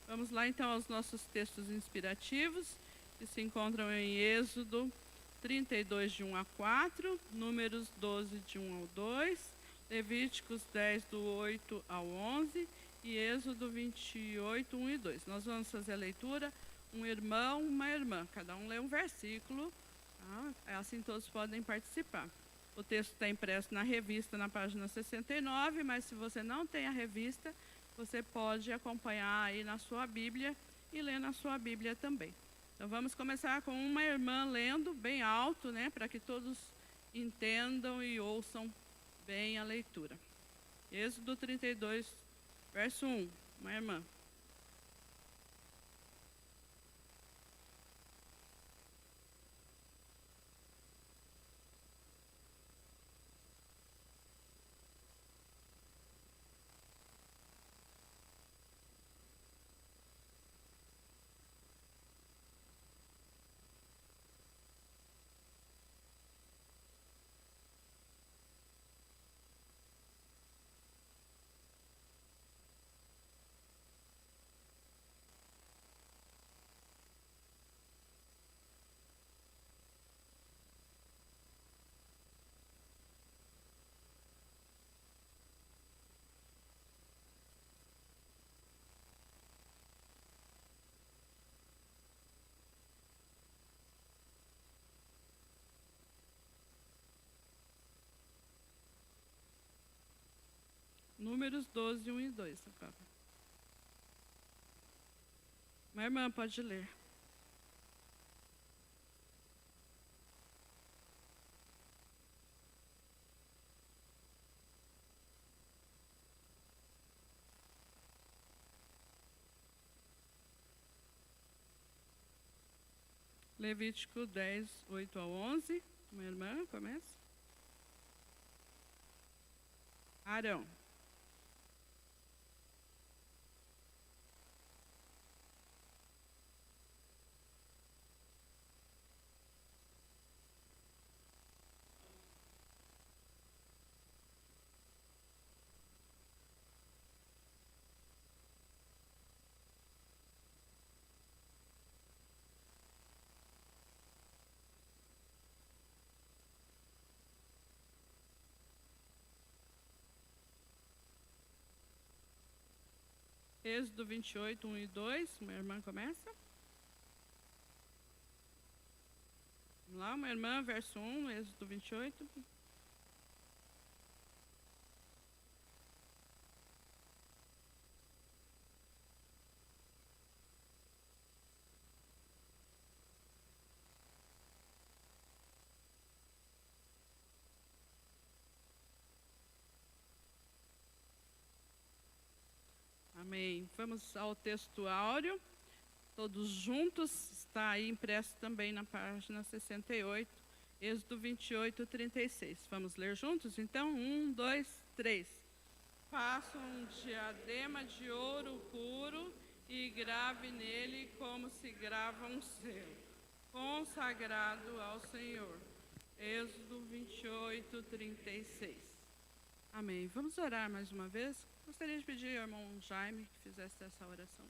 Vamos lá então aos nossos textos inspirativos, que se encontram em Êxodo 32, de 1 a 4, Números 12, de 1 ao 2, Levíticos 10, do 8 ao 11 e Êxodo 28, 1 e 2. Nós vamos fazer a leitura, um irmão, uma irmã, cada um lê um versículo, tá? Assim todos podem participar. O texto está impresso na revista, na página 69, mas se você não tem a revista, você pode acompanhar aí na sua Bíblia e ler na sua Bíblia também. Então vamos começar com uma irmã lendo bem alto, né, para que todos entendam e ouçam bem a leitura. Êxodo 32, verso 1, uma irmã. Números 12, 1 e 2. Uma irmã pode ler. Levítico 10, 8 ao 11. Uma irmã, começa. Arão. Êxodo 28, 1 e 2. Uma irmã começa. Vamos lá, uma irmã, verso 1, Êxodo 28. Amém. Vamos ao texto áureo. Todos juntos, está aí impresso também na página 68, Êxodo 28, 36. Vamos ler juntos? Então, 1, 2, 3. Faça um diadema de ouro puro e grave nele como se grava um selo, consagrado ao Senhor. Êxodo 28, 36. Amém. Vamos orar mais uma vez? Gostaria de pedir ao irmão Jaime que fizesse essa oração.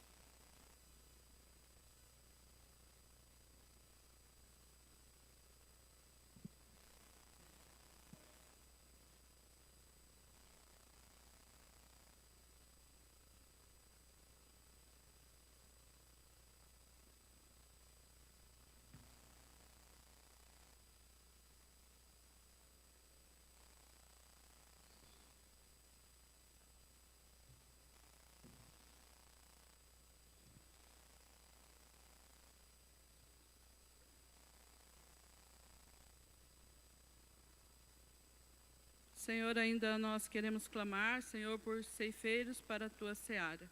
Senhor, ainda nós queremos clamar, Senhor, por ceifeiros para a tua seara.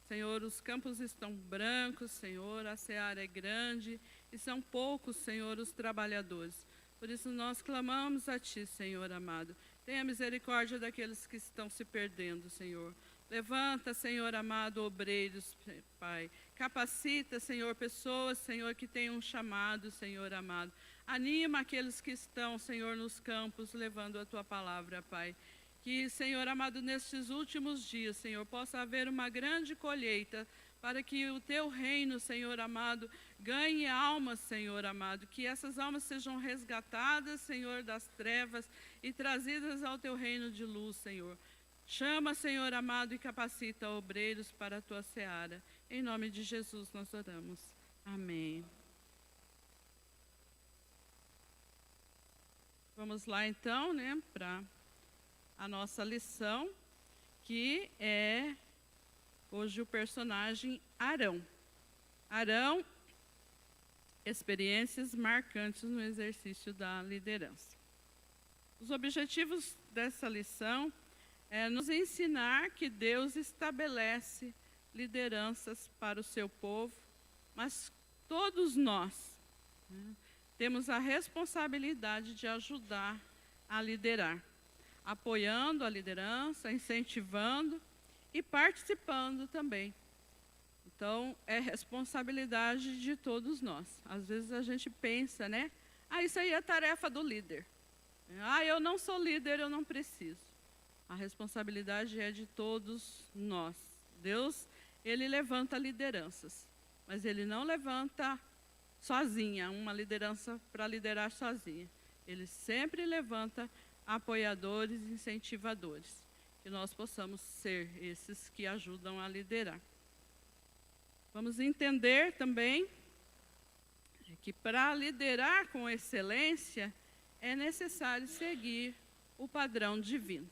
Senhor, os campos estão brancos, Senhor, a seara é grande e são poucos, Senhor, os trabalhadores. Por isso nós clamamos a ti, Senhor amado. Tenha misericórdia daqueles que estão se perdendo, Senhor. Levanta, Senhor amado, obreiros, Pai. Capacita, Senhor, pessoas, Senhor, que tenham chamado, Senhor amado. Anima aqueles que estão, Senhor, nos campos, levando a tua palavra, Pai. Que, Senhor amado, nesses últimos dias, Senhor, possa haver uma grande colheita para que o teu reino, Senhor amado, ganhe almas, Senhor amado, que essas almas sejam resgatadas, Senhor, das trevas e trazidas ao teu reino de luz, Senhor. Chama, Senhor amado, e capacita obreiros para a tua seara. Em nome de Jesus nós oramos. Amém. Vamos lá então, né, para a nossa lição, que é hoje o personagem Arão. Arão, experiências marcantes no exercício da liderança. Os objetivos dessa lição é nos ensinar que Deus estabelece lideranças para o seu povo, mas todos nós, né, temos a responsabilidade de ajudar a liderar, apoiando a liderança, incentivando e participando também. Então, é responsabilidade de todos nós. Às vezes a gente pensa, né? Isso aí é tarefa do líder. Eu não sou líder, eu não preciso. A responsabilidade é de todos nós. Deus, Ele levanta lideranças, mas Ele não levanta sozinha, uma liderança para liderar sozinha. Ele sempre levanta apoiadores e incentivadores. Que nós possamos ser esses que ajudam a liderar. Vamos entender também que para liderar com excelência é necessário seguir o padrão divino.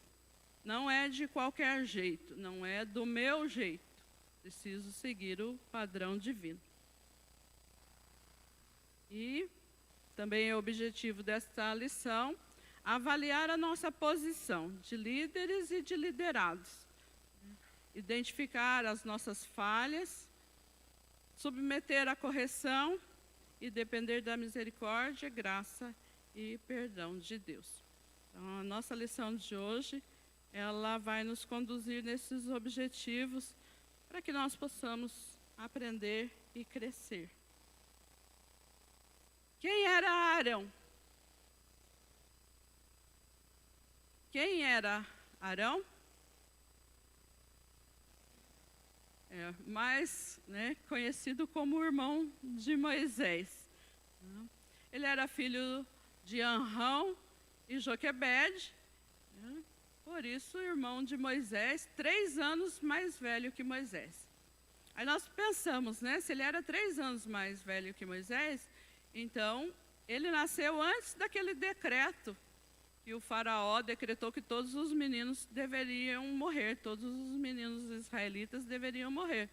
Não é de qualquer jeito, não é do meu jeito. Preciso seguir o padrão divino. E também é o objetivo desta lição avaliar a nossa posição de líderes e de liderados. Identificar as nossas falhas, submeter à correção e depender da misericórdia, graça e perdão de Deus. Então, a nossa lição de hoje, ela vai nos conduzir nesses objetivos para que nós possamos aprender e crescer. Quem era Arão? Quem era Arão? Mais conhecido como o irmão de Moisés. Ele era filho de Amrão e Joquebede, por isso irmão de Moisés, 3 anos mais velho que Moisés. Aí nós pensamos, se ele era 3 anos mais velho que Moisés, então ele nasceu antes daquele decreto que o faraó decretou que todos os meninos deveriam morrer, todos os meninos israelitas deveriam morrer.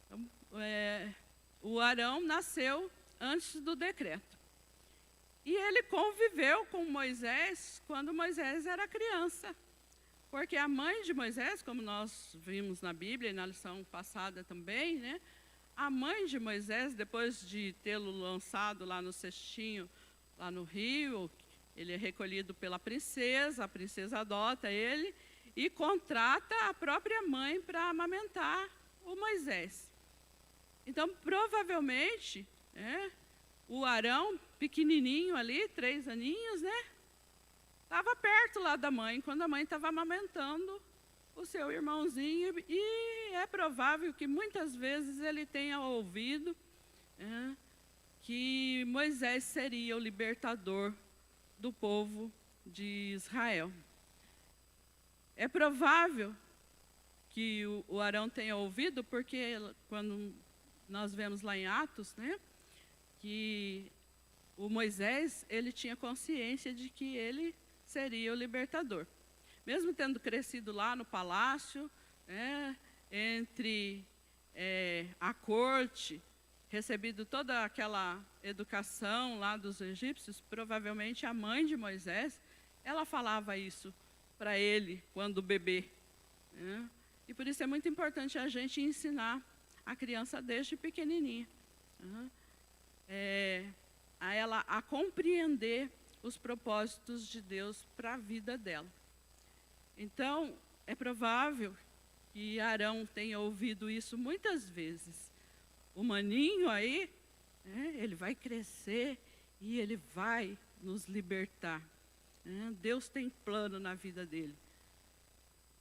Então, o Arão nasceu antes do decreto. E ele conviveu com Moisés quando Moisés era criança. Porque a mãe de Moisés, como nós vimos na Bíblia e na lição passada também, a mãe de Moisés, depois de tê-lo lançado lá no cestinho, lá no rio, ele é recolhido pela princesa, a princesa adota ele e contrata a própria mãe para amamentar o Moisés. Então, provavelmente, o Arão, pequenininho ali, 3 aninhos, estava perto lá da mãe, quando a mãe estava amamentando o seu irmãozinho. E é provável que muitas vezes ele tenha ouvido que Moisés seria o libertador do povo de Israel. É provável que o Arão tenha ouvido, porque quando nós vemos lá em Atos, que o Moisés, ele tinha consciência de que ele seria o libertador. Mesmo tendo crescido lá no palácio, entre a corte, recebido toda aquela educação lá dos egípcios, provavelmente a mãe de Moisés, ela falava isso para ele quando bebê. E por isso é muito importante a gente ensinar a criança desde pequenininha a ela a compreender os propósitos de Deus para a vida dela. Então, é provável que Arão tenha ouvido isso muitas vezes. O maninho aí, ele vai crescer e ele vai nos libertar. Deus tem plano na vida dele.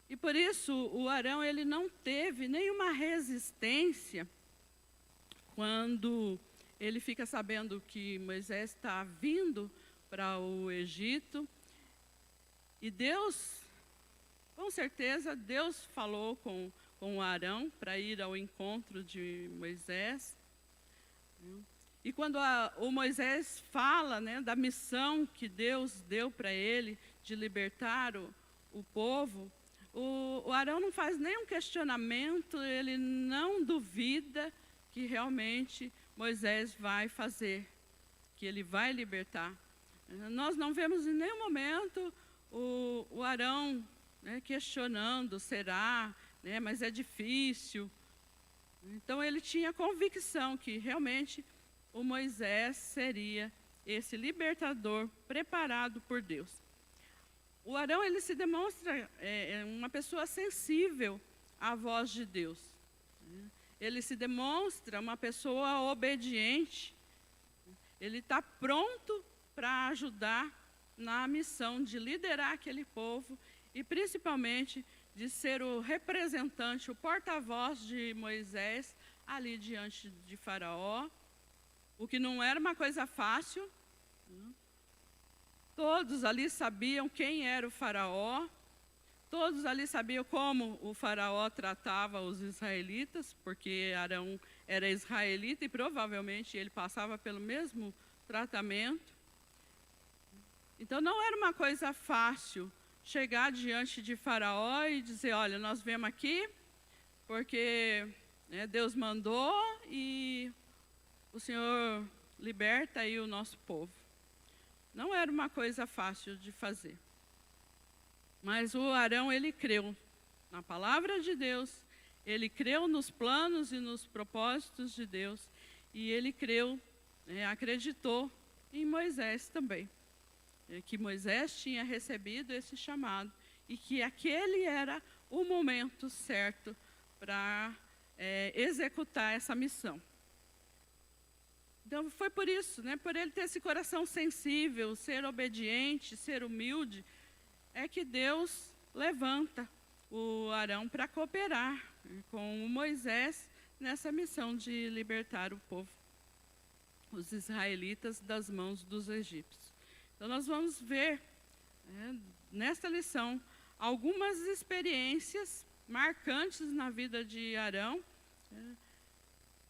E por isso o Arão ele não teve nenhuma resistência quando ele fica sabendo que Moisés está vindo para o Egito. E Deus, com certeza, Deus falou com o Arão para ir ao encontro de Moisés. E quando o Moisés fala, né, da missão que Deus deu para ele de libertar o povo, o Arão não faz nenhum questionamento, ele não duvida que realmente Moisés vai fazer, que ele vai libertar. Nós não vemos em nenhum momento o Arão, né, questionando, será, né, mas é difícil. Então ele tinha convicção que realmente o Moisés seria esse libertador preparado por Deus. O Arão ele se demonstra uma pessoa sensível à voz de Deus. Ele se demonstra uma pessoa obediente. Ele está pronto para ajudar na missão de liderar aquele povo e principalmente de ser o representante, o porta-voz de Moisés ali diante de Faraó, o que não era uma coisa fácil. Todos ali sabiam quem era o Faraó, todos ali sabiam como o Faraó tratava os israelitas, porque Arão era israelita e provavelmente ele passava pelo mesmo tratamento. Então não era uma coisa fácil chegar diante de Faraó e dizer, olha, nós viemos aqui porque, né, Deus mandou e o Senhor liberta aí o nosso povo. Não era uma coisa fácil de fazer. Mas o Arão, ele creu na palavra de Deus, ele creu nos planos e nos propósitos de Deus, e ele creu, acreditou em Moisés também. Que Moisés tinha recebido esse chamado e que aquele era o momento certo para executar essa missão. Então foi por isso, né, por ele ter esse coração sensível, ser obediente, ser humilde, é que Deus levanta o Arão para cooperar com o Moisés nessa missão de libertar o povo, os israelitas, das mãos dos egípcios. Então nós vamos ver, nesta lição, algumas experiências marcantes na vida de Arão,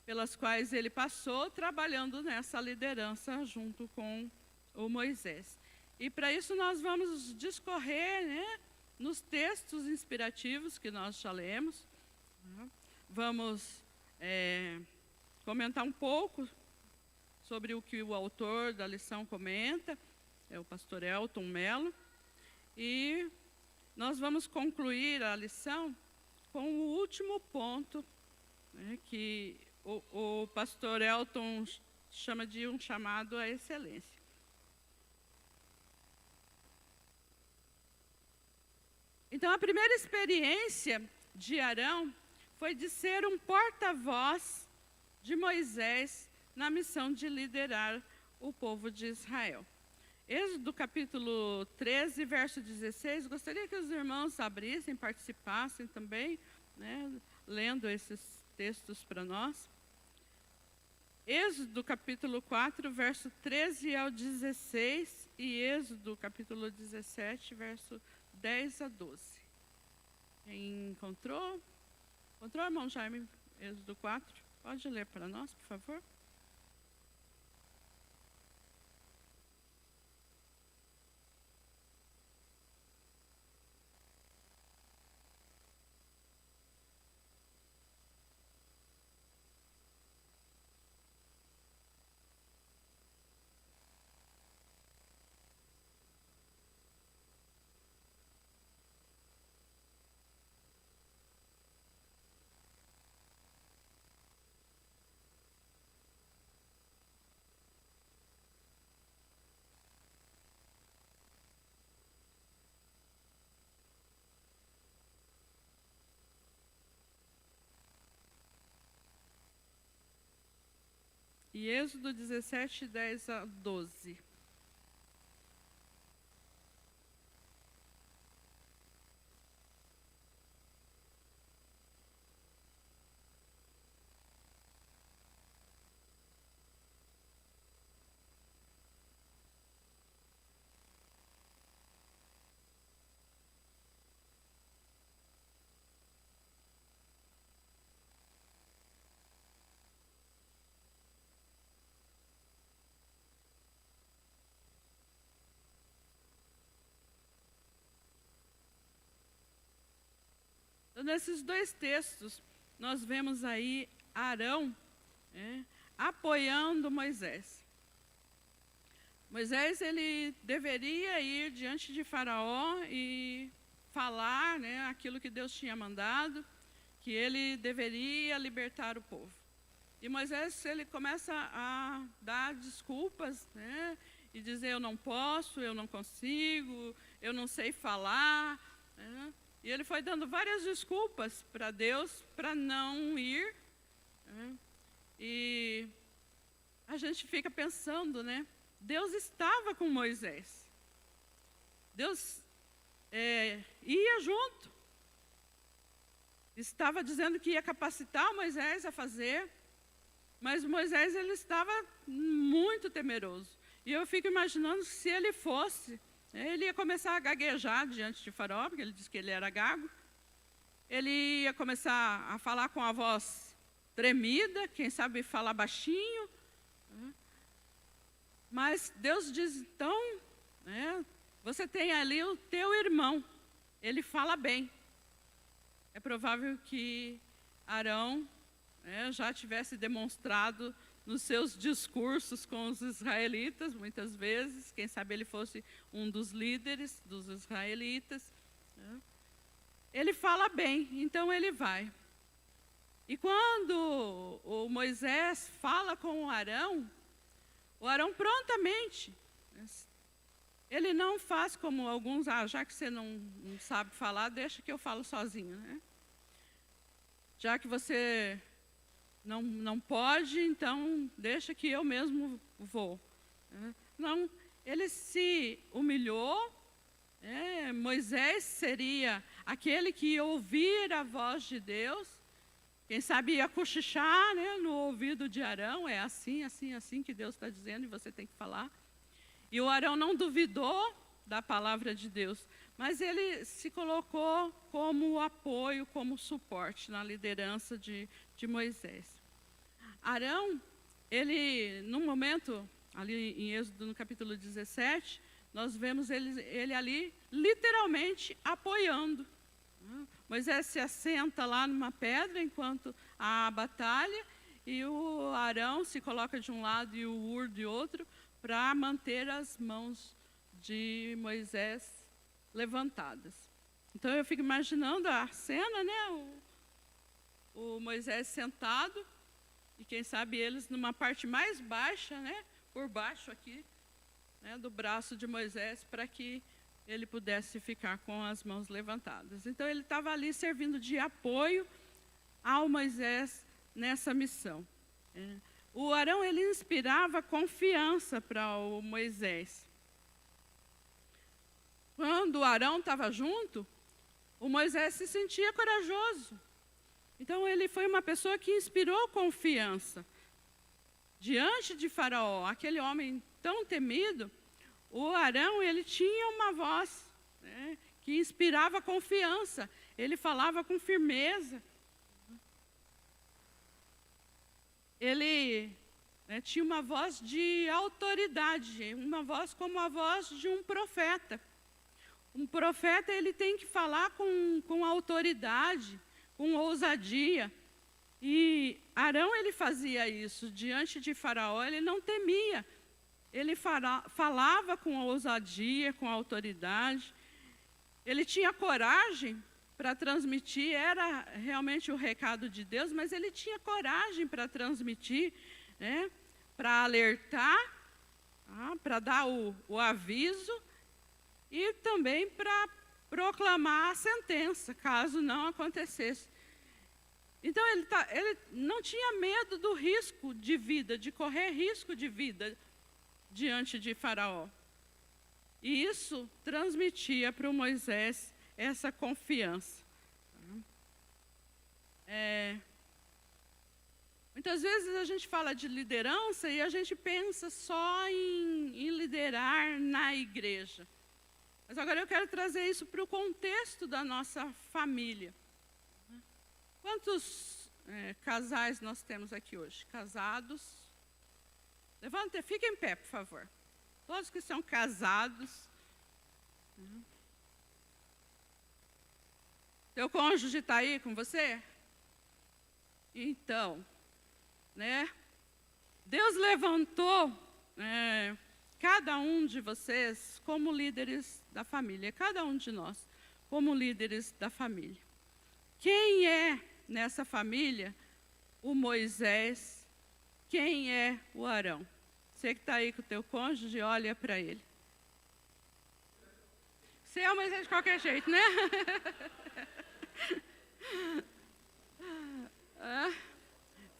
pelas quais ele passou trabalhando nessa liderança junto com o Moisés. E para isso nós vamos discorrer, né, nos textos inspirativos que nós já lemos. Vamos comentar um pouco sobre o que o autor da lição comenta, é o pastor Elton Mello. E nós vamos concluir a lição com o último ponto, né, que o pastor Elton chama de um chamado à excelência. Então, a primeira experiência de Arão foi de ser um porta-voz de Moisés na missão de liderar o povo de Israel. Êxodo capítulo 13, verso 16, gostaria que os irmãos abrissem, participassem também, né, lendo esses textos para nós. Êxodo capítulo 4, verso 13 ao 16 e Êxodo capítulo 17, verso 10 a 12. Quem encontrou? Encontrou, irmão Jaime? Êxodo 4. Pode ler para nós, por favor? E Êxodo 17, 10 a 12. Então, nesses dois textos, nós vemos aí Arão apoiando Moisés. Moisés, ele deveria ir diante de Faraó e falar, aquilo que Deus tinha mandado, que ele deveria libertar o povo. E Moisés, ele começa a dar desculpas, e dizer: eu não posso, eu não consigo, eu não sei falar. E ele foi dando várias desculpas para Deus para não ir. E a gente fica pensando, Deus estava com Moisés. Deus ia junto. Estava dizendo que ia capacitar Moisés a fazer, mas Moisés, ele estava muito temeroso. E eu fico imaginando se ele fosse, ele ia começar a gaguejar diante de Faraó, porque ele disse que ele era gago. Ele ia começar a falar com a voz tremida, quem sabe falar baixinho. Mas Deus diz: então, você tem ali o teu irmão, ele fala bem. É provável que Arão já tivesse demonstrado nos seus discursos com os israelitas, muitas vezes, quem sabe ele fosse um dos líderes dos israelitas. Ele fala bem, então ele vai. E quando o Moisés fala com o Arão prontamente, ele não faz como alguns: já que você não sabe falar, deixa que eu falo sozinho. Já que você não pode, então deixa que eu mesmo vou. Não, ele se humilhou. Moisés seria aquele que ia ouvir a voz de Deus. Quem sabe ia cochichar no ouvido de Arão: é assim, assim, assim que Deus está dizendo e você tem que falar. E o Arão não duvidou da palavra de Deus, mas ele se colocou como apoio, como suporte na liderança de Moisés. Arão, ele, num momento, ali em Êxodo, no capítulo 17, nós vemos ele ali literalmente apoiando. Moisés se assenta lá numa pedra enquanto há a batalha, e o Arão se coloca de um lado e o Hur de outro, para manter as mãos de Moisés levantadas. Então eu fico imaginando a cena, o Moisés sentado, e quem sabe eles numa parte mais baixa, por baixo aqui, do braço de Moisés, para que ele pudesse ficar com as mãos levantadas. Então ele estava ali servindo de apoio ao Moisés nessa missão. O Arão, ele inspirava confiança para o Moisés. Quando o Arão estava junto, o Moisés se sentia corajoso. Então ele foi uma pessoa que inspirou confiança. Diante de Faraó, aquele homem tão temido, o Arão, ele tinha uma voz que inspirava confiança. Ele falava com firmeza. Ele tinha uma voz de autoridade, uma voz como a voz de um profeta. Um profeta, ele tem que falar com autoridade, com ousadia. E Arão, ele fazia isso. Diante de Faraó, ele não temia. Ele falava com ousadia, com autoridade. Ele tinha coragem para transmitir, era realmente o recado de Deus, mas ele tinha coragem para transmitir, para alertar, para dar o aviso e também para proclamar a sentença, caso não acontecesse. Então ele não tinha medo do risco de vida, de correr risco de vida diante de Faraó. E isso transmitia para o Moisés essa confiança. Muitas vezes a gente fala de liderança e a gente pensa só em liderar na igreja. Mas agora eu quero trazer isso para o contexto da nossa família. Quantos casais nós temos aqui hoje? Casados? Levanta, fiquem em pé, por favor. Todos que são casados. Teu cônjuge está aí com você? Então, né? Deus levantou cada um de vocês como líderes da família, cada um de nós como líderes da família. Quem é nessa família o Moisés? Quem é o Arão? Você que está aí com o teu cônjuge, olha para ele. Você é o Moisés de qualquer jeito, né?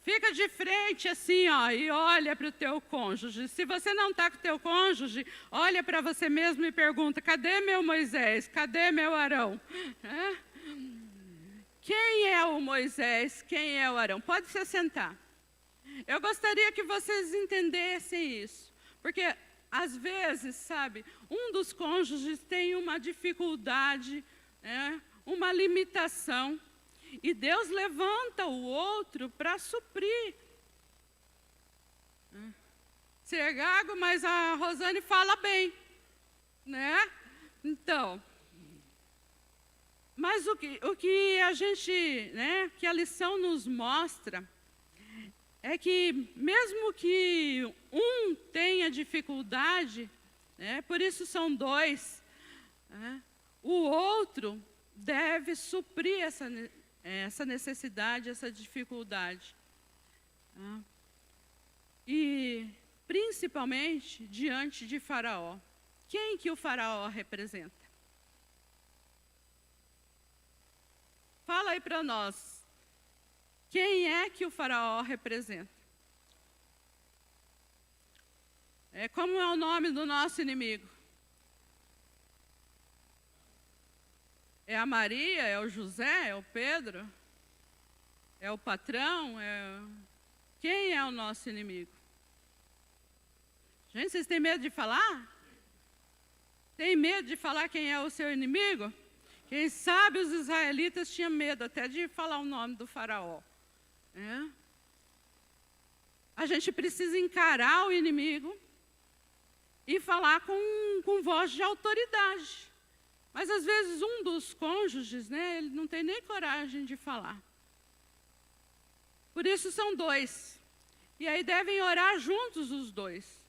Fica de frente assim, ó, e olha para o teu cônjuge. Se você não está com o teu cônjuge, olha para você mesmo e pergunta: cadê meu Moisés? Cadê meu Arão? Quem é o Moisés? Quem é o Arão? Pode se sentar. Eu gostaria que vocês entendessem isso, porque às vezes, sabe, um dos cônjuges tem uma dificuldade, uma limitação, e Deus levanta o outro para suprir. Ser gago, mas a Rosane fala bem, né? Então, mas o que a gente, né, que a lição nos mostra é que mesmo que um tenha dificuldade, por isso são dois, o outro deve suprir essa necessidade, essa dificuldade. E principalmente diante de Faraó. Quem que o Faraó representa? Fala aí para nós. Quem é que o Faraó representa? Como é o nome do nosso inimigo? É a Maria? É o José? É o Pedro? É o patrão? Quem é o nosso inimigo? Gente, vocês têm medo de falar? Tem medo de falar quem é o seu inimigo? Quem sabe os israelitas tinham medo até de falar o nome do Faraó. A gente precisa encarar o inimigo e falar com voz de autoridade. Mas às vezes um dos cônjuges, ele não tem nem coragem de falar. Por isso são dois. E aí devem orar juntos os dois.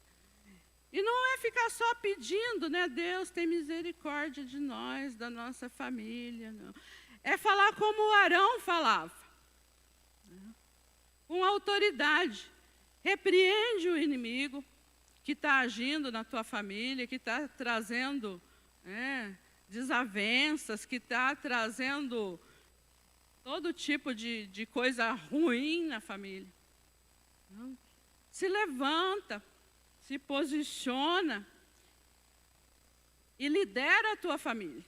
E não é ficar só pedindo, Deus tem misericórdia de nós, da nossa família. Não. É falar como o Arão falava. Com autoridade. Repreende o inimigo que está agindo na tua família, que está trazendo desavenças, que está trazendo todo tipo de coisa ruim na família. Se levanta, se posiciona e lidera a tua família.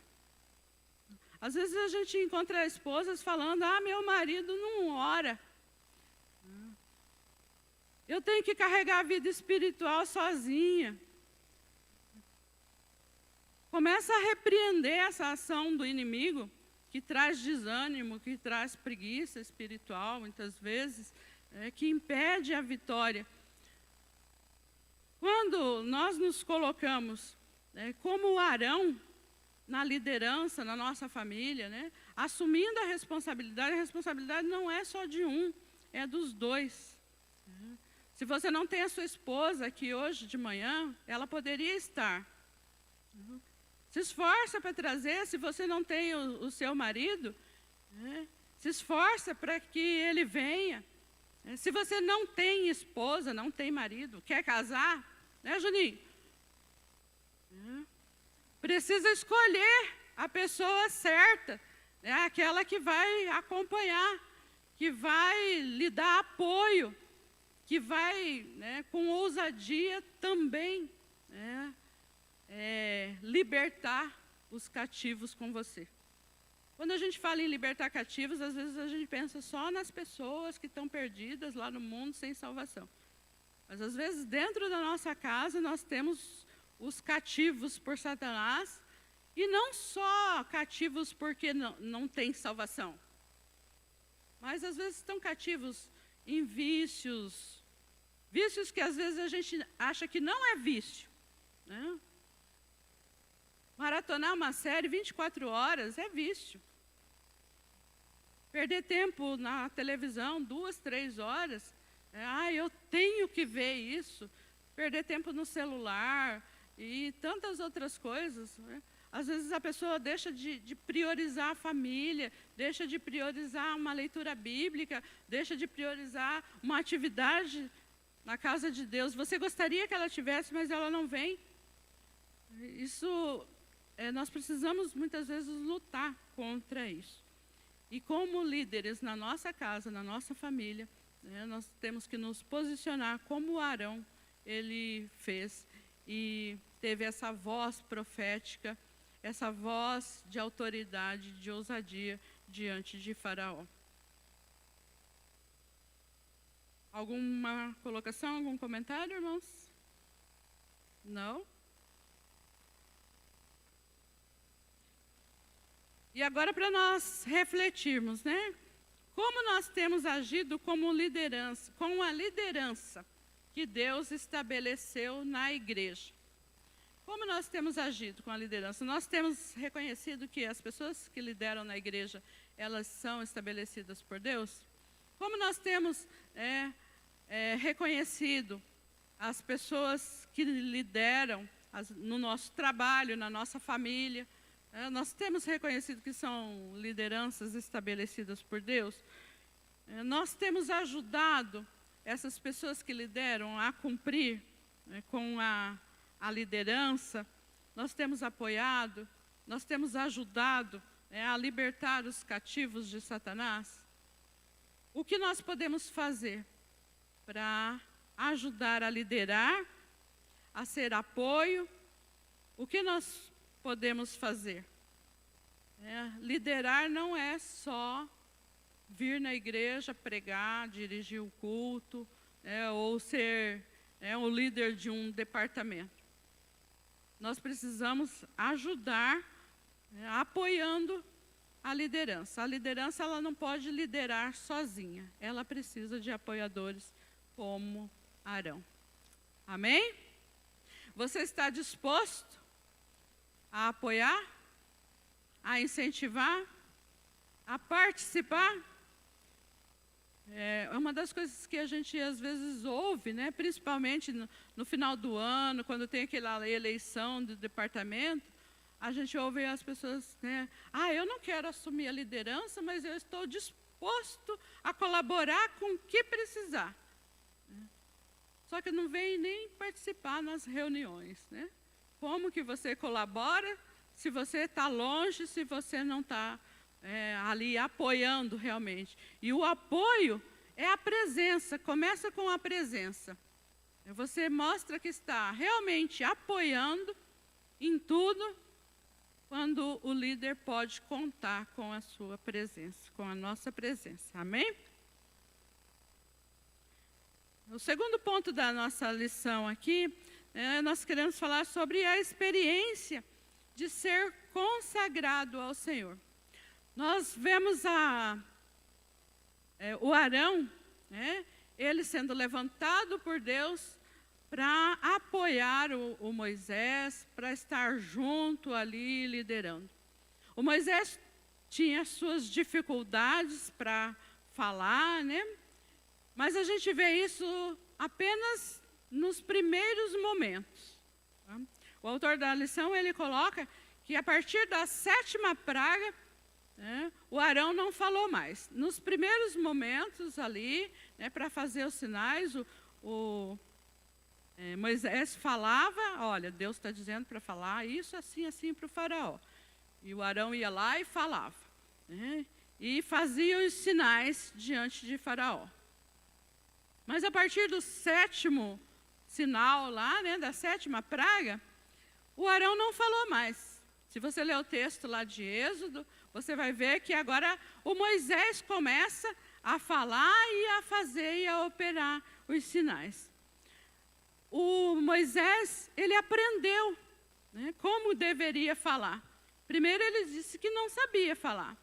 Às vezes a gente encontra esposas falando: meu marido não ora. Eu tenho que carregar a vida espiritual sozinha. Começa a repreender essa ação do inimigo, que traz desânimo, que traz preguiça espiritual, muitas vezes, que impede a vitória. Quando nós nos colocamos como Arão na liderança, na nossa família, assumindo a responsabilidade não é só de um, é dos dois. Se você não tem a sua esposa aqui hoje de manhã, ela poderia estar. Se esforça para trazer. Se você não tem o seu marido, se esforça para que ele venha. Se você não tem esposa, não tem marido, quer casar, Juninho? Precisa escolher a pessoa certa, aquela que vai acompanhar, que vai lhe dar apoio, que vai, com ousadia também, libertar os cativos com você. Quando a gente fala em libertar cativos, às vezes a gente pensa só nas pessoas que estão perdidas lá no mundo sem salvação. Mas às vezes dentro da nossa casa nós temos os cativos por Satanás, e não só cativos porque não tem salvação, mas às vezes estão cativos em vícios que às vezes a gente acha que não é vício. Maratonar uma série 24 horas é vício. perder tempo na televisão, 2, 3 horas. Eu tenho que ver isso. Perder tempo no celular e tantas outras coisas. Às vezes a pessoa deixa de priorizar a família, deixa de priorizar uma leitura bíblica, deixa de priorizar uma atividade na casa de Deus. Você gostaria que ela tivesse, mas ela não vem. Isso, nós precisamos muitas vezes lutar contra isso. E como líderes na nossa casa, na nossa família, nós temos que nos posicionar como Arão ele fez e teve essa voz profética, essa voz de autoridade, de ousadia diante de Faraó. Alguma colocação, algum comentário, irmãos? Não? E agora para nós refletirmos, né? Como nós temos agido como liderança, com a liderança que Deus estabeleceu na igreja. Como nós temos agido com a liderança? Nós temos reconhecido que as pessoas que lideram na igreja, elas são estabelecidas por Deus? Como nós temos reconhecido as pessoas que lideram no nosso trabalho, na nossa família? Nós temos reconhecido que são lideranças estabelecidas por Deus? Nós temos ajudado essas pessoas que lideram a cumprir com a liderança? Nós temos apoiado, nós temos ajudado a libertar os cativos de Satanás? O que nós podemos fazer para ajudar a liderar, a ser apoio? O que nós podemos fazer? Liderar não é só vir na igreja, pregar, dirigir o culto, ou ser o líder de um departamento. Nós precisamos ajudar, apoiando a liderança. A liderança ela não pode liderar sozinha, ela precisa de apoiadores como Arão. Amém? Você está disposto a apoiar, a incentivar, a participar? É uma das coisas que a gente às vezes ouve, né? Principalmente no final do ano, quando tem aquela eleição do departamento, a gente ouve as pessoas, né? Eu não quero assumir a liderança, mas eu estou disposto a colaborar com o que precisar. Só que não vem nem participar nas reuniões, né? Como que você colabora se você está longe, se você não está ali apoiando realmente? E o apoio é a presença, começa com a presença. Você mostra que está realmente apoiando em tudo, quando o líder pode contar com a sua presença, com a nossa presença. Amém? O segundo ponto da nossa lição aqui, nós queremos falar sobre a experiência de ser consagrado ao Senhor. Nós vemos o Arão, ele sendo levantado por Deus para apoiar o Moisés, para estar junto ali liderando. O Moisés tinha suas dificuldades para falar, né? Mas a gente vê isso apenas nos primeiros momentos. Tá? O autor da lição, ele coloca que a partir da 7ª praga, o Arão não falou mais. Nos primeiros momentos ali, para fazer os sinais, Moisés falava, olha, Deus está dizendo para falar isso, assim, assim para o faraó. E o Arão ia lá e falava. E fazia os sinais diante de faraó. Mas a partir do 7º sinal lá, da 7ª praga, o Arão não falou mais. Se você ler o texto lá de Êxodo, você vai ver que agora o Moisés começa a falar e a fazer e a operar os sinais. O Moisés, ele aprendeu como deveria falar. Primeiro ele disse que não sabia falar.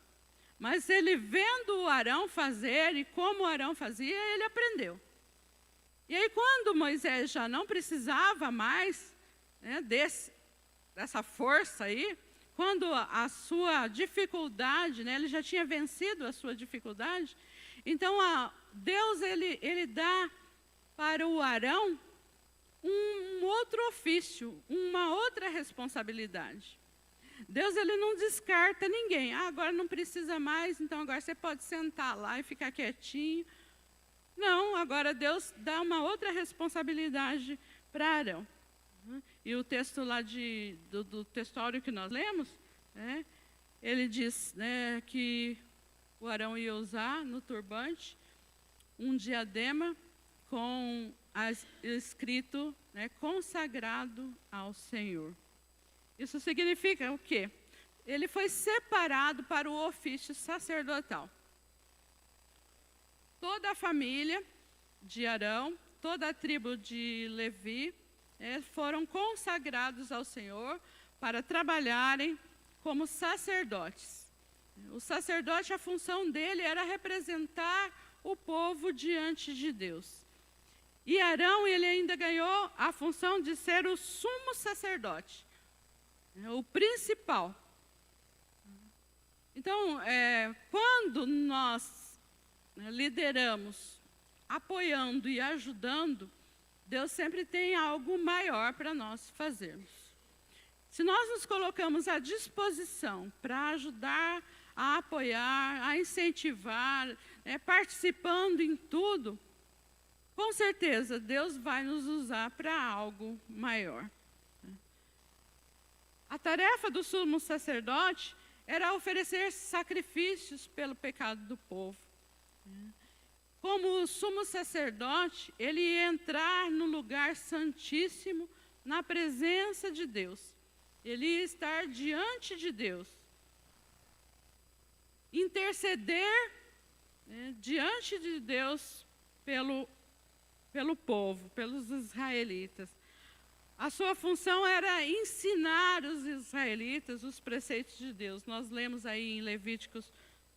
Mas ele vendo o Arão fazer e como o Arão fazia, ele aprendeu. E aí quando Moisés já não precisava mais dessa força aí, quando a sua dificuldade, né, ele já tinha vencido a sua dificuldade, então Deus ele dá para o Arão um outro ofício, uma outra responsabilidade. Deus ele não descarta ninguém. Agora não precisa mais, então agora você pode sentar lá e ficar quietinho. Não, agora Deus dá uma outra responsabilidade para Arão. E o texto lá do textório que nós lemos, né, ele diz, né, que o Arão ia usar no turbante um diadema com escrito, né, consagrado ao Senhor. Isso significa o quê? Ele foi separado para o ofício sacerdotal. Toda a família de Arão, toda a tribo de Levi, foram consagrados ao Senhor para trabalharem como sacerdotes. O sacerdote, a função dele era representar o povo diante de Deus. E Arão, ele ainda ganhou a função de ser o sumo sacerdote, o principal. Então, quando nós lideramos, apoiando e ajudando, Deus sempre tem algo maior para nós fazermos. Se nós nos colocamos à disposição para ajudar, a apoiar, a incentivar, participando em tudo, com certeza Deus vai nos usar para algo maior. A tarefa do sumo sacerdote era oferecer sacrifícios pelo pecado do povo. Como o sumo sacerdote, ele ia entrar no lugar santíssimo, na presença de Deus. Ele ia estar diante de Deus. Interceder, diante de Deus pelo povo, pelos israelitas. A sua função era ensinar os israelitas os preceitos de Deus. Nós lemos aí em Levíticos,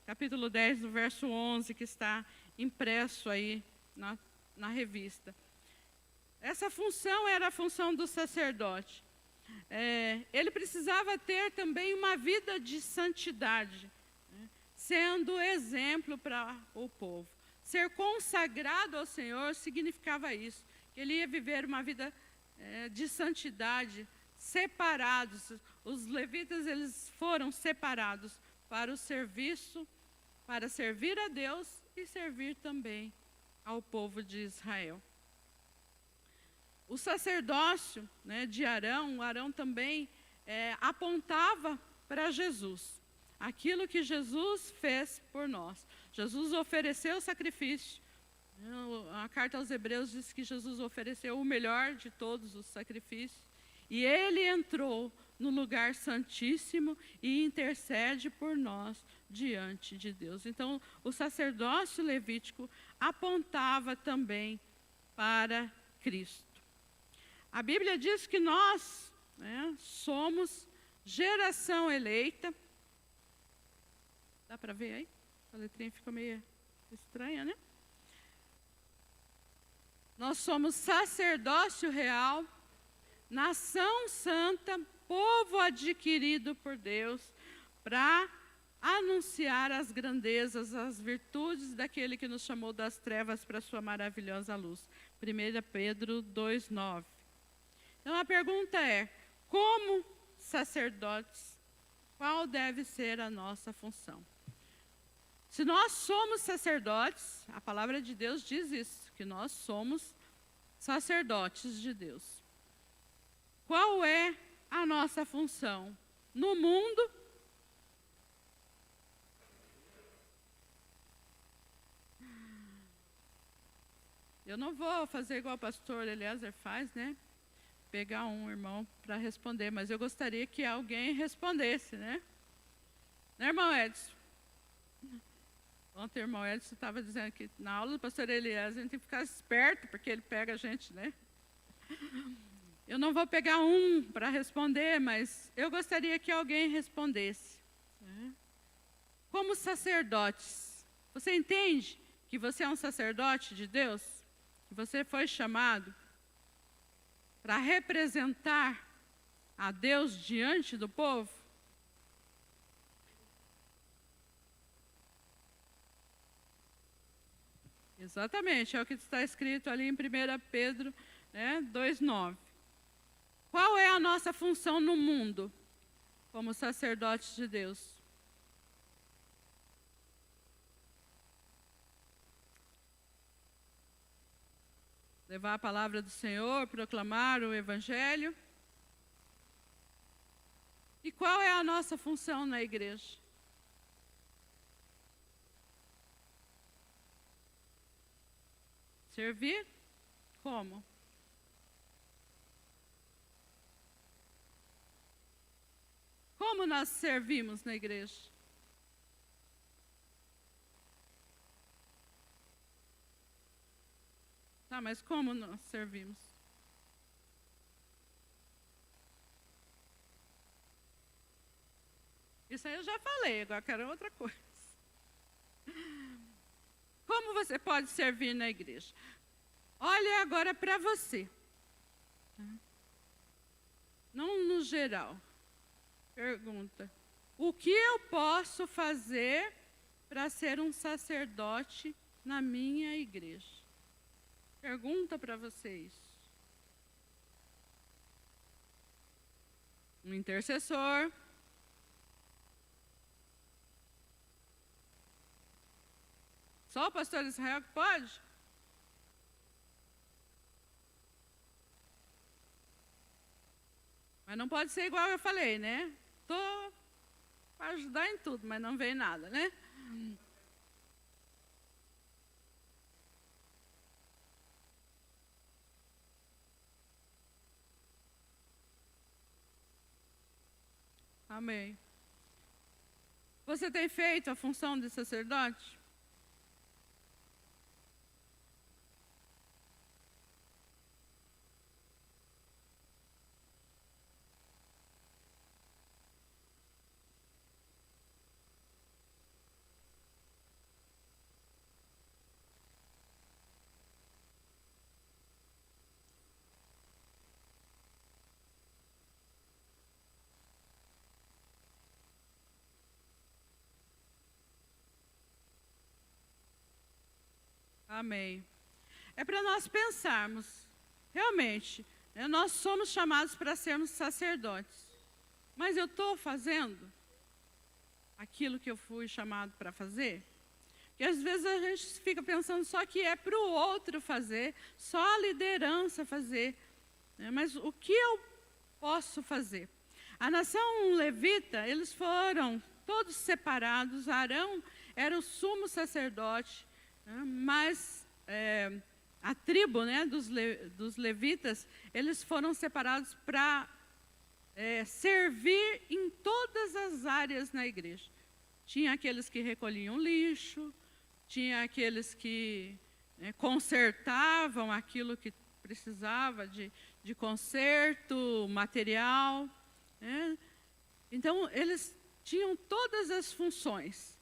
capítulo 10, do verso 11, que está impresso aí na revista. Essa função era a função do sacerdote. Ele precisava ter também uma vida de santidade, sendo exemplo para o povo. Ser consagrado ao Senhor significava isso, que ele ia viver uma vida de santidade, separados. Os levitas, eles foram separados para o serviço, para servir a Deus e servir também ao povo de Israel. O sacerdócio, de Arão, o Arão também apontava para Jesus. Aquilo que Jesus fez por nós. Jesus ofereceu o sacrifício. A carta aos Hebreus diz que Jesus ofereceu o melhor de todos os sacrifícios. E ele entrou no lugar santíssimo e intercede por nós diante de Deus. Então, o sacerdócio levítico apontava também para Cristo. A Bíblia diz que nós somos geração eleita. Dá para ver aí? A letrinha ficou meio estranha, né? Nós somos sacerdócio real, nação santa, povo adquirido por Deus, para anunciar as grandezas, as virtudes daquele que nos chamou das trevas para a sua maravilhosa luz. 1 Pedro 2,9. Então a pergunta é, como sacerdotes, qual deve ser a nossa função? Se nós somos sacerdotes, a palavra de Deus diz isso, que nós somos sacerdotes de Deus. Qual é a nossa função? No mundo, eu não vou fazer igual o pastor Eliezer faz, pegar um irmão para responder, mas eu gostaria que alguém respondesse, né, irmão Edson? Ontem o irmão Edson estava dizendo que na aula do pastor Eliezer a gente tem que ficar esperto, porque ele pega a gente, Eu não vou pegar um para responder, mas eu gostaria que alguém respondesse. Como sacerdotes, você entende que você é um sacerdote de Deus? Que você foi chamado para representar a Deus diante do povo? Exatamente, é o que está escrito ali em 1 Pedro, né, 2,9. Qual é a nossa função no mundo como sacerdotes de Deus? Levar a palavra do Senhor, proclamar o Evangelho. E qual é a nossa função na igreja? Servir? Como? Como nós servimos na igreja? Tá, mas como nós servimos? Isso aí eu já falei, agora quero outra coisa. Como você pode servir na igreja? Olha agora para você. Não no geral. Pergunta: o que eu posso fazer para ser um sacerdote na minha igreja? Pergunta para vocês. Um intercessor. Só o pastor Israel que pode? Mas não pode ser igual eu falei, né? Estou para ajudar em tudo, mas não vem nada, né? Amém. Você tem feito a função de sacerdote? Amém. É para nós pensarmos, realmente, né, nós somos chamados para sermos sacerdotes. Mas eu estou fazendo aquilo que eu fui chamado para fazer? Porque às vezes a gente fica pensando só que é para o outro fazer, só a liderança fazer. Né? Mas o que eu posso fazer? A nação levita, eles foram todos separados. Arão era o sumo sacerdote, né? Mas a tribo, né, dos levitas, eles foram separados para servir em todas as áreas na igreja. Tinha aqueles que recolhiam lixo, tinha aqueles que consertavam aquilo que precisava de conserto, material. Né? Então, eles tinham todas as funções.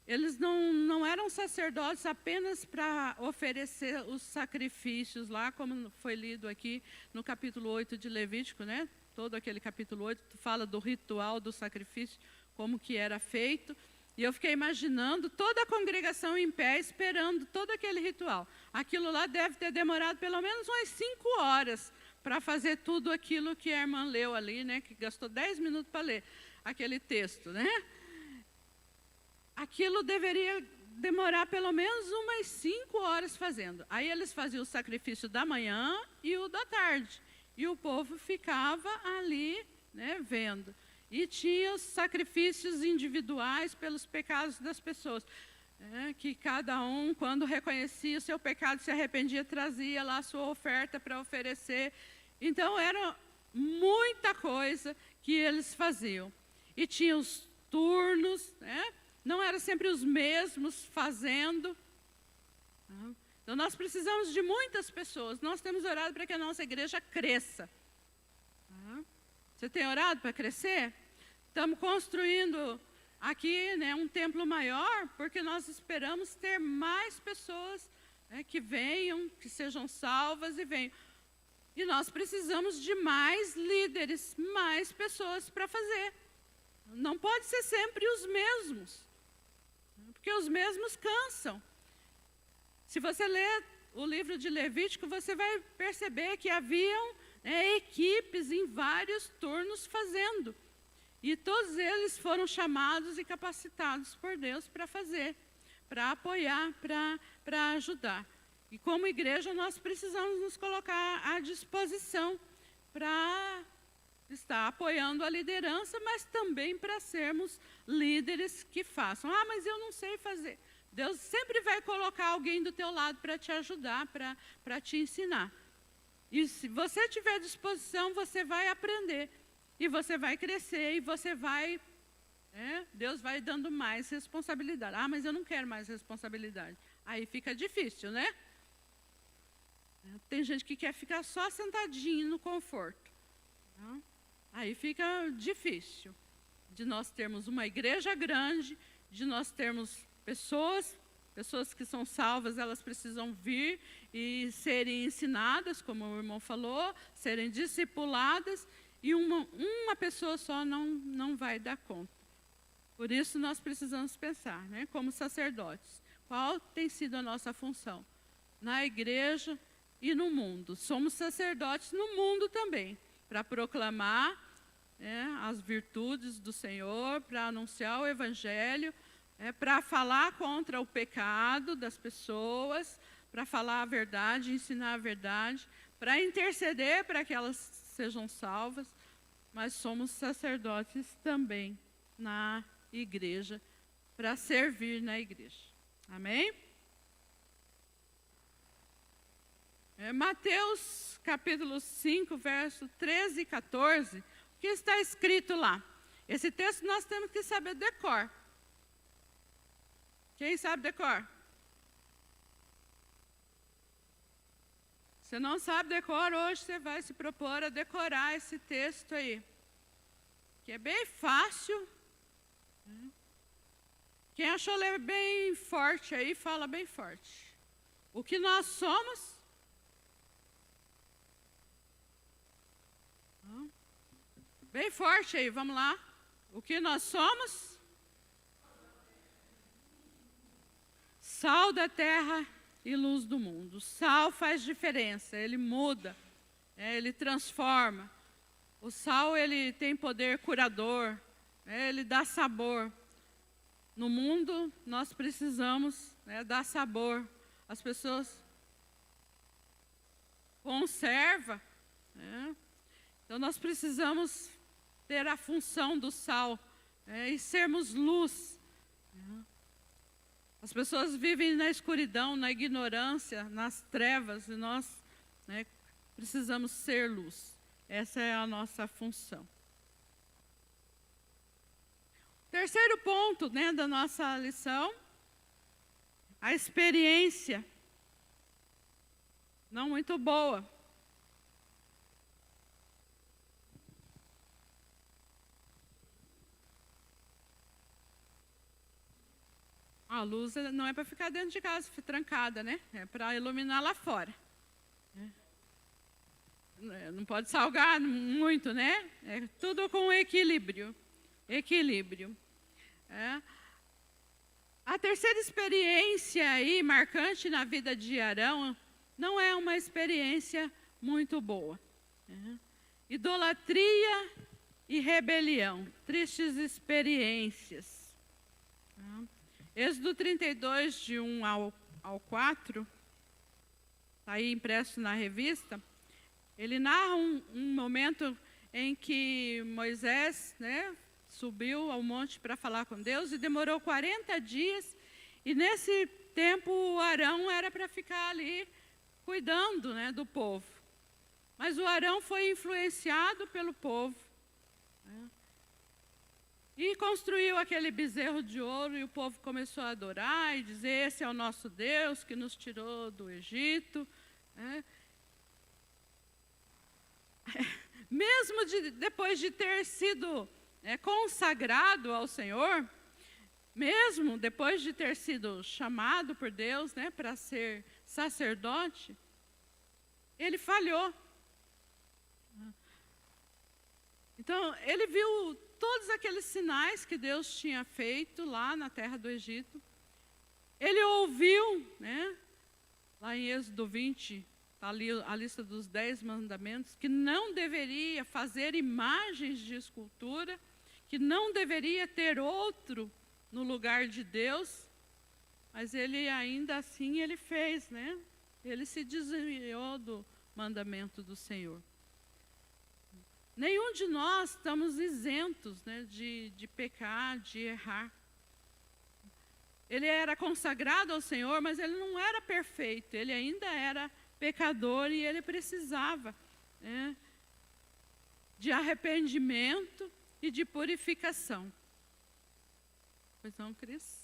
Eles não eram sacerdotes apenas para oferecer os sacrifícios lá, como foi lido aqui no capítulo 8 de Levítico, né? Todo aquele capítulo 8 fala do ritual do sacrifício, como que era feito. E eu fiquei imaginando toda a congregação em pé, esperando todo aquele ritual. Aquilo lá deve ter demorado pelo menos umas 5 horas para fazer tudo aquilo que a irmã leu ali, né? Que gastou 10 minutos para ler aquele texto, né? Aquilo deveria demorar pelo menos umas 5 horas fazendo. Aí eles faziam o sacrifício da manhã e o da tarde. E o povo ficava ali, né, vendo. E tinha os sacrifícios individuais pelos pecados das pessoas. Que cada um, quando reconhecia o seu pecado, se arrependia, trazia lá a sua oferta para oferecer. Então, era muita coisa que eles faziam. E tinha os turnos, né? Não eram sempre os mesmos fazendo. Então, nós precisamos de muitas pessoas. Nós temos orado para que a nossa igreja cresça. Você tem orado para crescer? Estamos construindo aqui, né, um templo maior, porque nós esperamos ter mais pessoas, né, que venham, que sejam salvas e venham. E nós precisamos de mais líderes, mais pessoas para fazer. Não pode ser sempre os mesmos, porque os mesmos cansam. Se você ler o livro de Levítico, você vai perceber que haviam equipes em vários turnos fazendo. E todos eles foram chamados e capacitados por Deus para fazer, para apoiar, para ajudar. E como igreja, nós precisamos nos colocar à disposição para estar apoiando a liderança, mas também para sermos líderes que façam. Ah, mas eu não sei fazer. Deus sempre vai colocar alguém do teu lado para te ajudar, para te ensinar. E se você tiver disposição, você vai aprender. E você vai crescer, e você vai... Deus vai dando mais responsabilidade. Ah, mas eu não quero mais responsabilidade. Aí fica difícil, né? Tem gente que quer ficar só sentadinho no conforto. Aí fica difícil de nós termos uma igreja grande, de nós termos pessoas que são salvas, elas precisam vir e serem ensinadas, como o irmão falou, serem discipuladas, e uma pessoa só não vai dar conta. Por isso nós precisamos pensar, né, como sacerdotes, qual tem sido a nossa função na igreja e no mundo. Somos sacerdotes no mundo também, para proclamar as virtudes do Senhor, para anunciar o Evangelho, para falar contra o pecado das pessoas, para falar a verdade, ensinar a verdade, para interceder para que elas sejam salvas, mas somos sacerdotes também na igreja, para servir na igreja. Amém? Mateus capítulo 5, verso 13 e 14, o que está escrito lá? Esse texto nós temos que saber decor. Quem sabe decor? Se não sabe decor, hoje você vai se propor a decorar esse texto aí, que é bem fácil. Quem achou ler bem forte aí, fala bem forte. O que nós somos... Bem forte aí, vamos lá. O que nós somos? Sal da terra e luz do mundo. O sal faz diferença, ele muda, ele transforma. O sal, ele tem poder curador, ele dá sabor. No mundo, nós precisamos dar sabor. As pessoas conservam. Então, nós precisamos ter a função do sal e sermos luz. As pessoas vivem na escuridão, na ignorância, nas trevas, e nós precisamos ser luz. Essa é a nossa função. Terceiro ponto da nossa lição, a experiência não muito boa. A luz não é para ficar dentro de casa, trancada, né? É para iluminar lá fora. Não pode salgar muito, né? É tudo com equilíbrio. A terceira experiência aí, marcante na vida de Arão, não é uma experiência muito boa. Idolatria e rebelião, tristes experiências. Êxodo 32, de 1 ao 4, está aí impresso na revista, ele narra um momento em que Moisés subiu ao monte para falar com Deus e demorou 40 dias, e nesse tempo o Arão era para ficar ali cuidando do povo. Mas o Arão foi influenciado pelo povo, e construiu aquele bezerro de ouro, e o povo começou a adorar e dizer: esse é o nosso Deus que nos tirou do Egito. Mesmo depois de ter sido consagrado ao Senhor, mesmo depois de ter sido chamado por Deus para ser sacerdote, ele falhou. Então, ele viu todos aqueles sinais que Deus tinha feito lá na terra do Egito. Ele ouviu lá em Êxodo 20, está ali a lista dos 10 mandamentos, que não deveria fazer imagens de escultura, que não deveria ter outro no lugar de Deus, mas ele ainda assim ele fez, né? Ele se desviou do mandamento do Senhor. Nenhum de nós estamos isentos, né, de pecar, de errar. Ele era consagrado ao Senhor, mas ele não era perfeito, ele ainda era pecador e ele precisava, né, de arrependimento e de purificação. Pois não, Cris?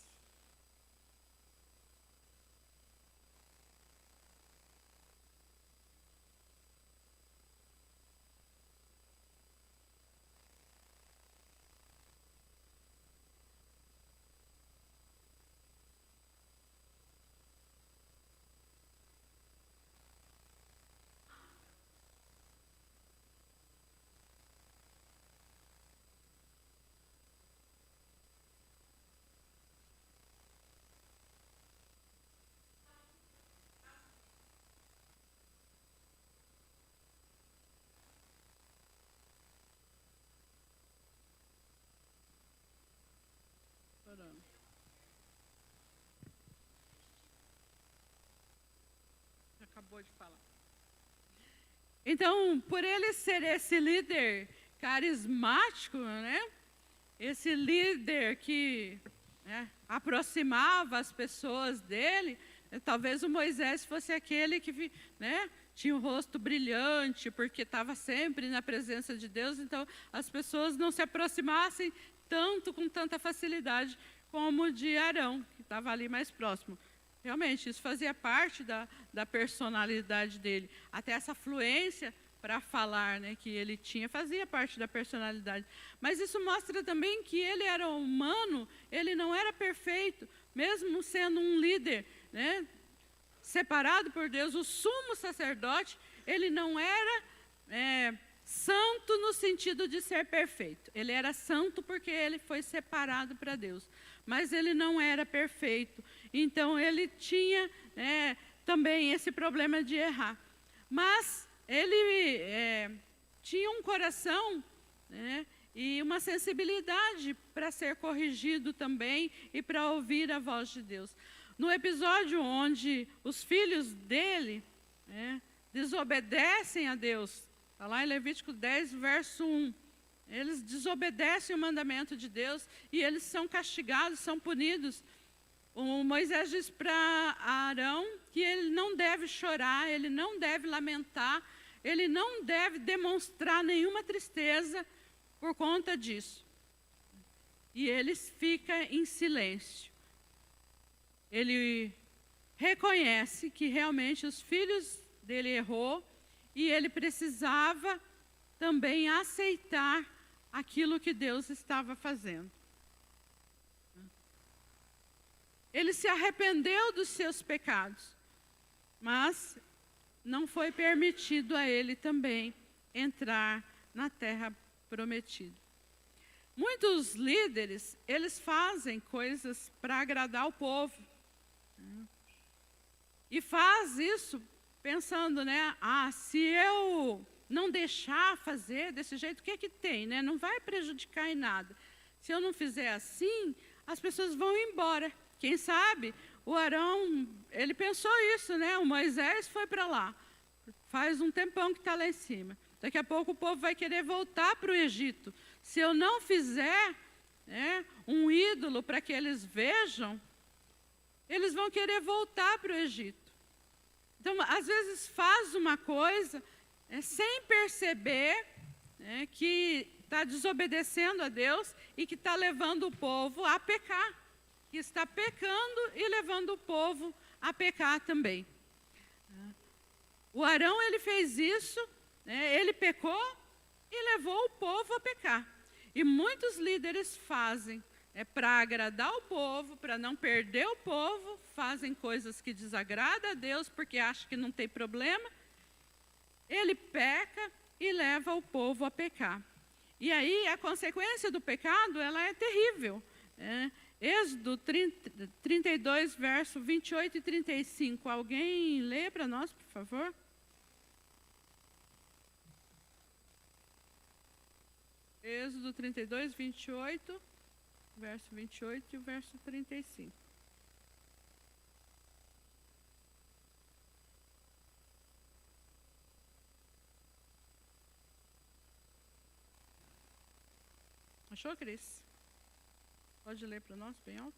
Orando. Acabou de falar. Então, por ele ser esse líder carismático, né? Esse líder que, né, aproximava as pessoas dele, talvez o Moisés fosse aquele que, né, tinha o rosto brilhante, porque estava sempre na presença de Deus, então as pessoas não se aproximassem tanto, com tanta facilidade, como o de Arão, que estava ali mais próximo. Realmente, isso fazia parte da personalidade dele. Até essa fluência para falar, né, que ele tinha, fazia parte da personalidade. Mas isso mostra também que ele era humano, ele não era perfeito, mesmo sendo um líder, né, separado por Deus, o sumo sacerdote, ele não era santo no sentido de ser perfeito. Ele era santo porque ele foi separado para Deus. Mas ele não era perfeito. Então, ele tinha também esse problema de errar. Mas ele tinha um coração, né, e uma sensibilidade para ser corrigido também e para ouvir a voz de Deus. No episódio onde os filhos dele, né, desobedecem a Deus, está lá em Levítico 10, verso 1. Eles desobedecem o mandamento de Deus e eles são castigados, são punidos. O Moisés diz para Arão que ele não deve chorar, ele não deve lamentar, ele não deve demonstrar nenhuma tristeza por conta disso. E ele fica em silêncio. Ele reconhece que realmente os filhos dele errou e ele precisava também aceitar aquilo que Deus estava fazendo. Ele se arrependeu dos seus pecados, mas não foi permitido a ele também entrar na terra prometida. Muitos líderes, eles fazem coisas para agradar o povo. E faz isso pensando, né? Se eu não deixar fazer desse jeito, o que é que tem, né? Não vai prejudicar em nada. Se eu não fizer assim, as pessoas vão embora. Quem sabe o Arão, ele pensou isso, né? O Moisés foi para lá. Faz um tempão que está lá em cima. Daqui a pouco o povo vai querer voltar para o Egito. Se eu não fizer, né, um ídolo para que eles vejam, eles vão querer voltar para o Egito. Então, às vezes faz uma coisa sem perceber, né, que está desobedecendo a Deus e que está levando o povo a pecar. Que está pecando e levando o povo a pecar também. O Arão, ele fez isso, né, ele pecou e levou o povo a pecar. E muitos líderes fazem, para agradar o povo, para não perder o povo, fazem coisas que desagradam a Deus, porque acham que não tem problema. Ele peca e leva o povo a pecar. E aí, a consequência do pecado, ela é terrível, né? Êxodo 32, verso 28 e 35. Alguém lê para nós, por favor? Êxodo 32, 28, verso 28 e o verso 35. Achou, Cris? Pode ler para nós bem alto?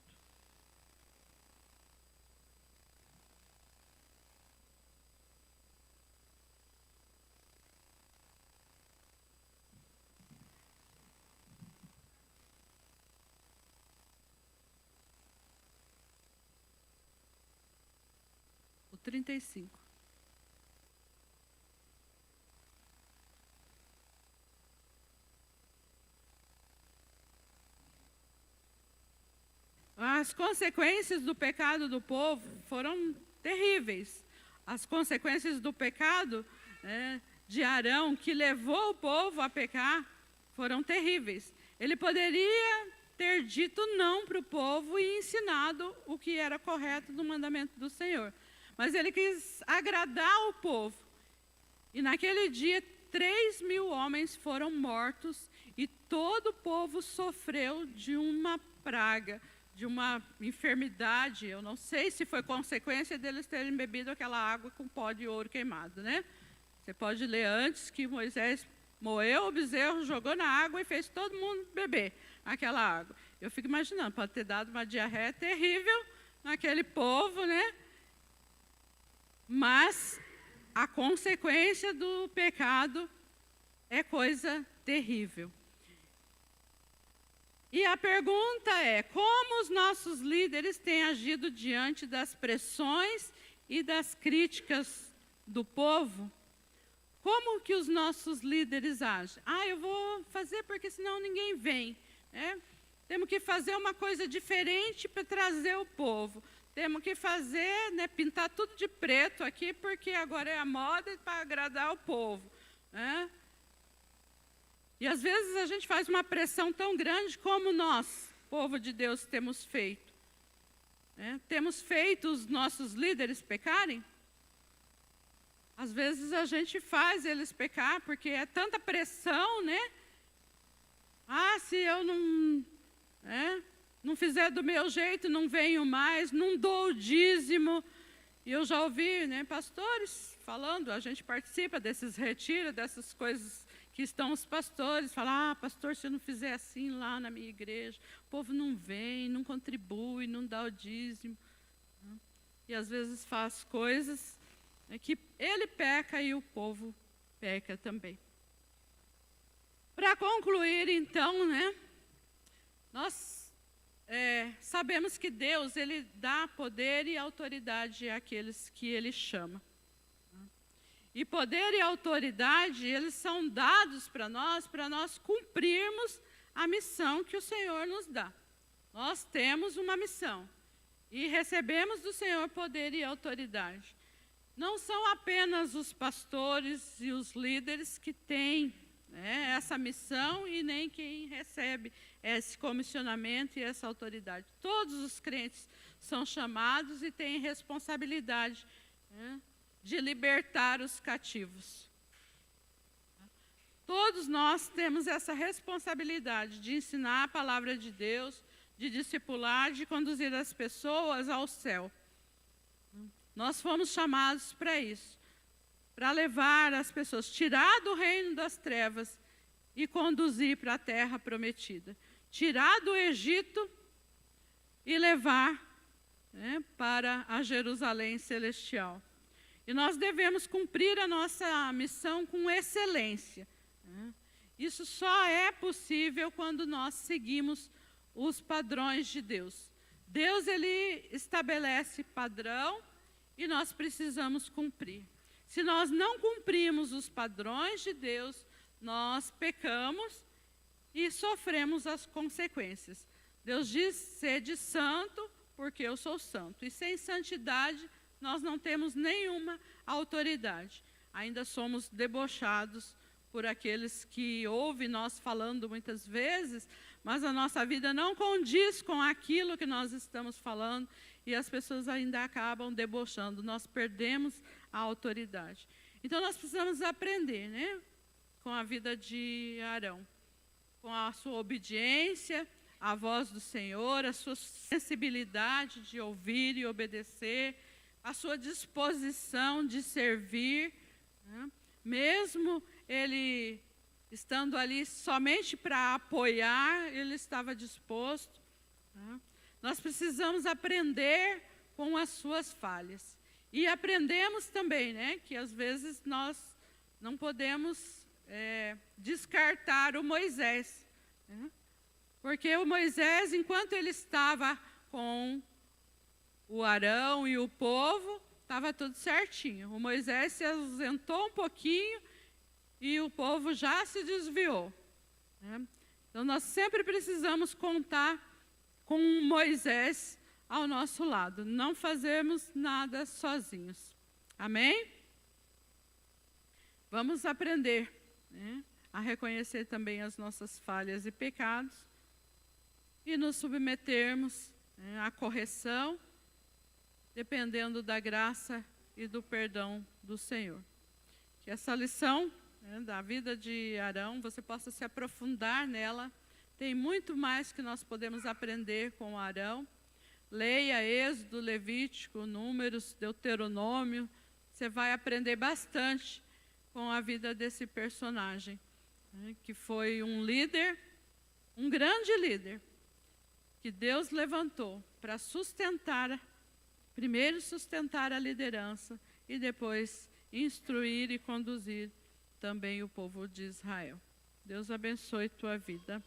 O 35. As consequências do pecado do povo foram terríveis. As consequências do pecado de Arão, que levou o povo a pecar, foram terríveis. Ele poderia ter dito não para o povo e ensinado o que era correto do mandamento do Senhor. Mas ele quis agradar o povo. E naquele dia, 3.000 homens foram mortos e todo o povo sofreu de uma praga, de uma enfermidade. Eu não sei se foi consequência deles terem bebido aquela água com pó de ouro queimado, né? Você pode ler antes que Moisés moeu o bezerro, jogou na água e fez todo mundo beber aquela água. Eu fico imaginando, pode ter dado uma diarreia terrível naquele povo, né? Mas a consequência do pecado é coisa terrível. E a pergunta é, como os nossos líderes têm agido diante das pressões e das críticas do povo? Como que os nossos líderes agem? Eu vou fazer porque senão ninguém vem. Temos que fazer uma coisa diferente para trazer o povo. Temos que fazer, pintar tudo de preto aqui, porque agora é a moda para agradar o povo. E às vezes a gente faz uma pressão tão grande como nós, povo de Deus, temos feito. Temos feito os nossos líderes pecarem? Às vezes a gente faz eles pecar, porque é tanta pressão, né? Se eu não fizer do meu jeito, não venho mais, não dou o dízimo. E eu já ouvi, pastores falando, a gente participa desses retiros, dessas coisas que estão os pastores, falam, pastor, se eu não fizer assim lá na minha igreja, o povo não vem, não contribui, não dá o dízimo. E às vezes faz coisas que ele peca e o povo peca também. Para concluir, então, nós sabemos que Deus, ele dá poder e autoridade àqueles que ele chama. E poder e autoridade, eles são dados para nós cumprirmos a missão que o Senhor nos dá. Nós temos uma missão e recebemos do Senhor poder e autoridade. Não são apenas os pastores e os líderes que têm essa missão e nem quem recebe esse comissionamento e essa autoridade. Todos os crentes são chamados e têm responsabilidade de libertar os cativos. Todos nós temos essa responsabilidade de ensinar a palavra de Deus, de discipular, de conduzir as pessoas ao céu. Nós fomos chamados para isso, para levar as pessoas, tirar do reino das trevas e conduzir para a terra prometida. Tirar do Egito e levar para a Jerusalém celestial. E nós devemos cumprir a nossa missão com excelência. Isso só é possível quando nós seguimos os padrões de Deus. Deus, ele estabelece padrão e nós precisamos cumprir. Se nós não cumprimos os padrões de Deus, nós pecamos e sofremos as consequências. Deus diz, sede santo, porque eu sou santo. E sem santidade, nós não temos nenhuma autoridade. Ainda somos debochados por aqueles que ouvem nós falando muitas vezes, mas a nossa vida não condiz com aquilo que nós estamos falando e as pessoas ainda acabam debochando. Nós perdemos a autoridade. Então, nós precisamos aprender, né, com a vida de Arão, com a sua obediência à voz do Senhor, a sua sensibilidade de ouvir e obedecer, a sua disposição de servir, né? Mesmo ele estando ali somente para apoiar, ele estava disposto, né? Nós precisamos aprender com as suas falhas. E aprendemos também, né, que às vezes nós não podemos descartar o Moisés, né? Porque o Moisés, enquanto ele estava com o Arão e o povo, estava tudo certinho. O Moisés se ausentou um pouquinho e o povo já se desviou, né? Então, nós sempre precisamos contar com Moisés ao nosso lado. Não fazemos nada sozinhos. Amém? Vamos aprender, né, a reconhecer também as nossas falhas e pecados e nos submetermos, né, à correção, dependendo da graça e do perdão do Senhor. Que essa lição, né, da vida de Arão, você possa se aprofundar nela. Tem muito mais que nós podemos aprender com Arão. Leia Êxodo, Levítico, Números, Deuteronômio. Você vai aprender bastante com a vida desse personagem, né, que foi um líder, um grande líder, que Deus levantou para primeiro sustentar a liderança e depois instruir e conduzir também o povo de Israel. Deus abençoe tua vida.